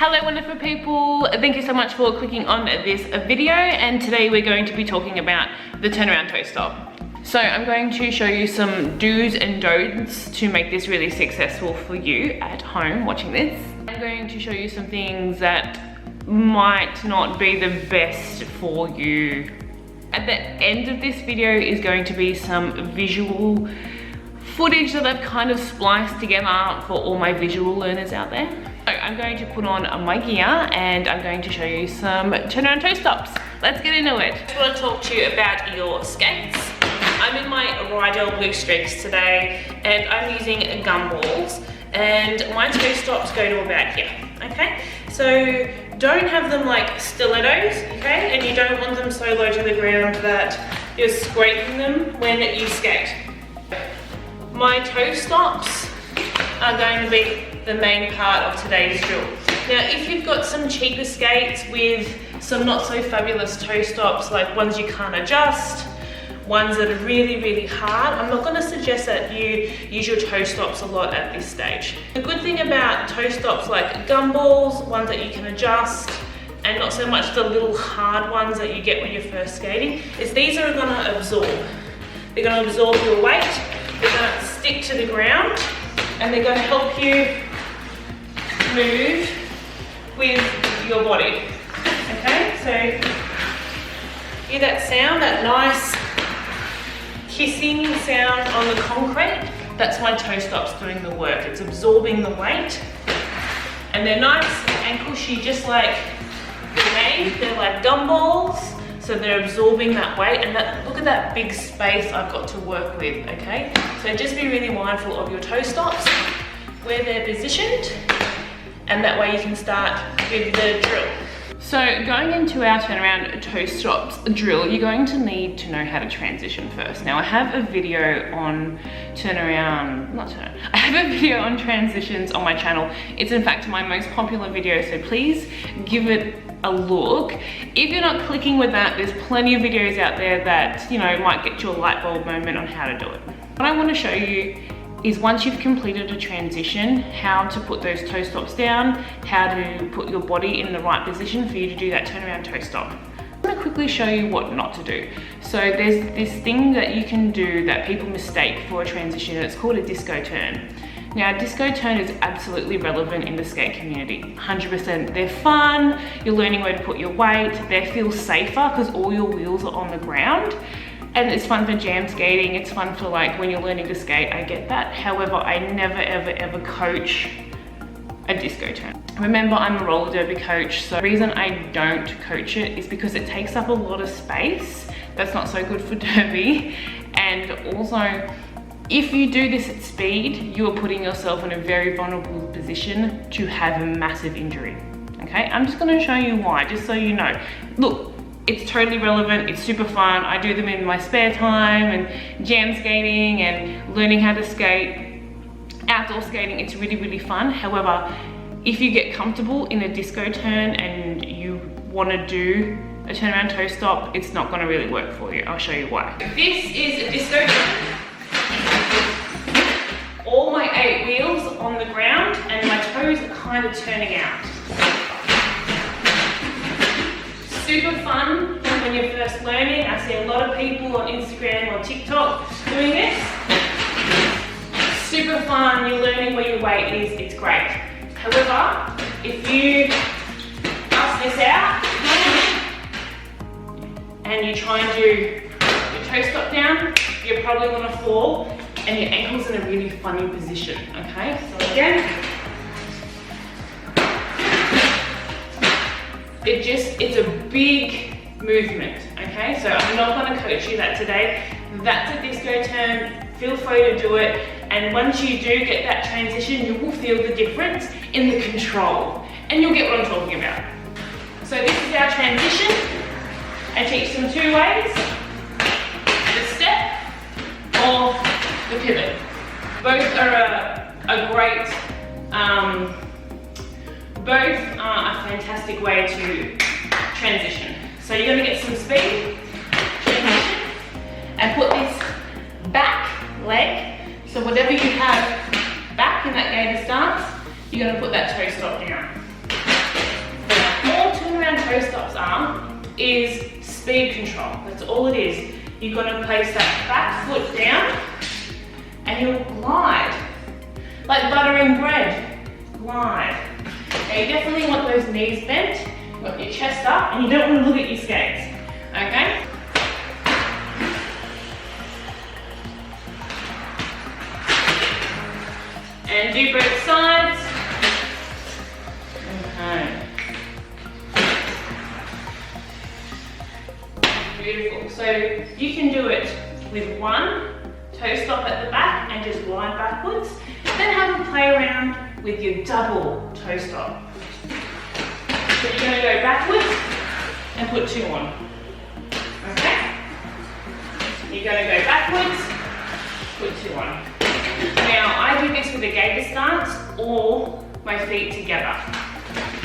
Hello wonderful people, thank you so much for clicking on this video, and today we're going to be talking about the turnaround toe stop. So I'm going to show you some do's and don'ts to make this really successful for you at home watching this. I'm going to show you some things that might not be the best for you. At the end of this video is going to be some visual footage that I've kind of spliced together for all my visual learners out there. So I'm going to put on my gear and I'm going to show you some turnaround toe stops. Let's get into it. I want to talk to you about your skates. I'm in my Rydell Blue Streaks today and I'm using gum balls, and my toe stops go to about here, okay? So don't have them like stilettos, okay? And you don't want them so low to the ground that you're scraping them when you skate. My toe stops are going to be the main part of today's drill. Now, if you've got some cheaper skates with some not so fabulous toe stops, like ones you can't adjust, ones that are really, really hard, I'm not going to suggest that you use your toe stops a lot at this stage. The good thing about toe stops like gum balls, ones that you can adjust, and not so much the little hard ones that you get when you're first skating, is these are going to absorb. They're going to absorb your weight, they're going to stick to the ground, and they're going to help you move with your body. Okay, so hear that sound, that nice kissing sound on the concrete? That's my toe stops doing the work. It's absorbing the weight, and they're nice and cushy, just like they're made. They're like gum balls, so they're absorbing that weight, and that, look at that big space I've got to work with, okay? So just be really mindful of your toe stops, where they're positioned, and that way you can start with the drill. So going into our turnaround toe stops drill, you're going to need to know how to transition first. Now I have a video on I have a video on transitions on my channel. It's in fact my most popular video, so please give it a look. If you're not clicking with that, there's plenty of videos out there that, you know, might get you a light bulb moment on how to do it. What I want to show you is, once you've completed a transition, how to put those toe stops down, how to put your body in the right position for you to do that turnaround toe stop. I'm gonna quickly show you what not to do. So there's this thing that you can do that people mistake for a transition, and it's called a disco turn. Now, a disco turn is absolutely relevant in the skate community, 100%. They're fun, you're learning where to put your weight, they feel safer because all your wheels are on the ground. And it's fun for jam skating, it's fun for like when you're learning to skate, I get that. However, I never ever coach a disco turn. Remember, I'm a roller derby coach, so the reason I don't coach it is because it takes up a lot of space. That's not so good for derby. And also, if you do this at speed, you are putting yourself in a very vulnerable position to have a massive injury, okay? I'm just gonna show you why, just so you know. Look, it's totally relevant, it's super fun. I do them in my spare time, and jam skating and learning how to skate, outdoor skating, it's really, really fun. However, if you get comfortable in a disco turn and you wanna do a turnaround toe stop, it's not gonna really work for you. I'll show you why. This is a disco turn. All my 8 wheels on the ground and my toes are kind of turning out. Super fun when you're first learning. I see a lot of people on Instagram or TikTok doing this. Super fun, you're learning where your weight is, it's great. However, if you bust this out and you try and do your toe stop down, you're probably gonna fall and your ankle's in a really funny position, okay? So again, it's a big movement, okay? So I'm not gonna coach you that today. That's a disco turn, feel free to do it. And once you do get that transition, you will feel the difference in the control, and you'll get what I'm talking about. So this is our transition. I teach them 2 ways: the step or the pivot. Both are a great, both are a fantastic way to transition. So you're gonna get some speed, transition, and put this back leg. So whatever you have back in that gator stance, you're gonna put that toe stop down. is speed control. That's all it is. You're gonna place that back foot down and you'll glide. Like buttering bread, glide. Now you definitely want those knees bent, you got your chest up, and you don't want to look at your skates, okay? And do both sides. Okay. Beautiful. So you can do it with one toe stop at the back and just glide backwards. Then have a play around with your double toe stop. So you're going to go backwards and put 2 on. Okay? You're going to go backwards, put 2 on. Now I do this with a gator stance or my feet together.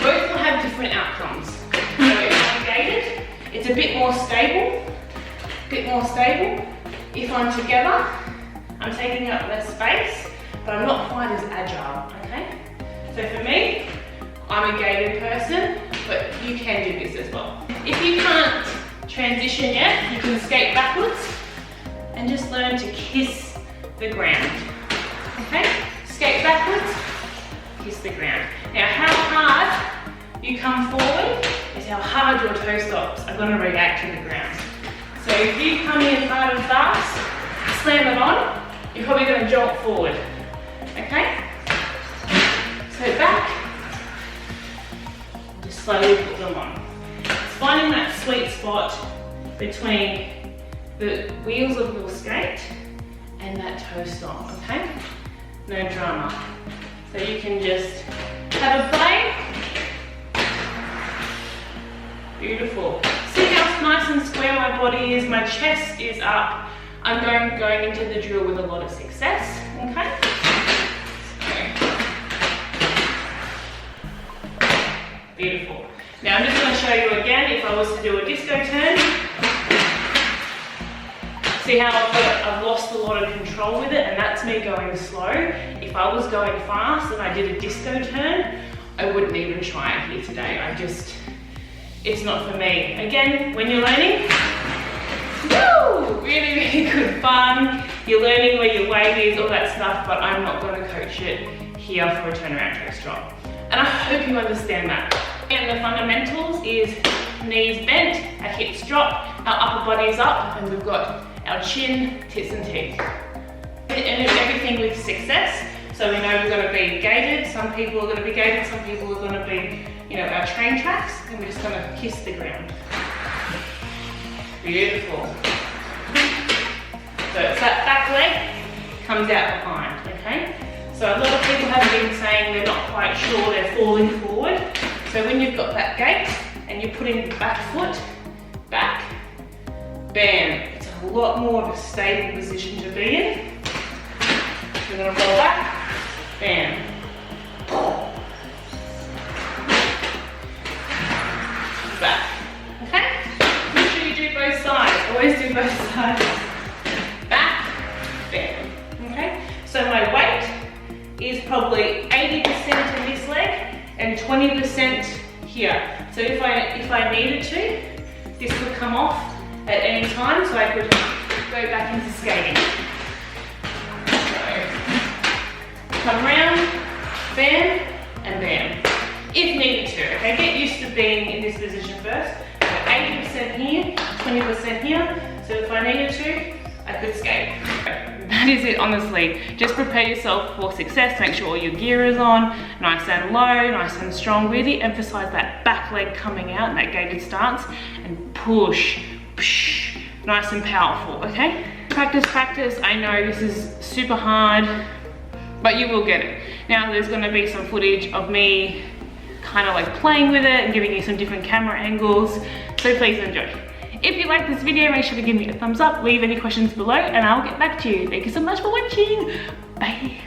Both will have different outcomes. So if I'm gated, it's a bit more stable. If I'm together, I'm taking up less space, but I'm not quite as agile, okay? So for me, I'm a gated person, but you can do this as well. If you can't transition yet, you can skate backwards and just learn to kiss the ground, okay? Skate backwards, kiss the ground. Now how hard you come forward is how hard your toe stops are gonna react to the ground. So if you come in hard and fast, slam it on, you're probably gonna jolt forward, okay? So back, just slowly put them on. It's finding that sweet spot between the wheels of your skate and that toe stop, okay? No drama. So you can just have a play. Beautiful. See how nice and square my body is, my chest is up. I'm going into the drill with a lot of success, okay? Beautiful. Now I'm just going to show you again if I was to do a disco turn. See how I've lost a lot of control with it, and that's me going slow. If I was going fast and I did a disco turn, I wouldn't even try it here today. It's not for me. Again, when you're learning, woo, really, really good fun. You're learning where your weight is, all that stuff, but I'm not going to coach it here for a turnaround toe stop. And I hope you understand that. And the fundamentals is knees bent, our hips drop, our upper body's up, and we've got our chin, tits and teeth. And everything with success. So we know we're going to be gated, some people are going to be gated, some people are going to be, our train tracks, and we're just going to kiss the ground. Beautiful. So it's that back leg comes out behind, okay? So a lot of people have been saying they're not quite sure, they're falling forward. So when you've got that gate and you're putting the back foot back, bam, it's a lot more of a stable position to be in. We're going to roll back, bam. Back, okay? Make sure you do both sides, always do both sides. Back, bam, okay? So my weight is probably 80% in this leg and 20% here. So if I needed to, this would come off at any time, so I could go back into skating. So come around, bam, and bam. If needed to, okay? Get used to being in this position first. So 80% here, 20% here. So if I needed to, I could skate. That is it, honestly. Just prepare yourself for success. Make sure all your gear is on, nice and low, nice and strong. Really emphasize that back leg coming out in that gated stance and push, push, nice and powerful, okay? Practice, practice. I know this is super hard, but you will get it. Now there's gonna be some footage of me kind of like playing with it and giving you some different camera angles, so please enjoy. If you like this video, make sure to give me a thumbs up, leave any questions below, and I'll get back to you. Thank you so much for watching. Bye.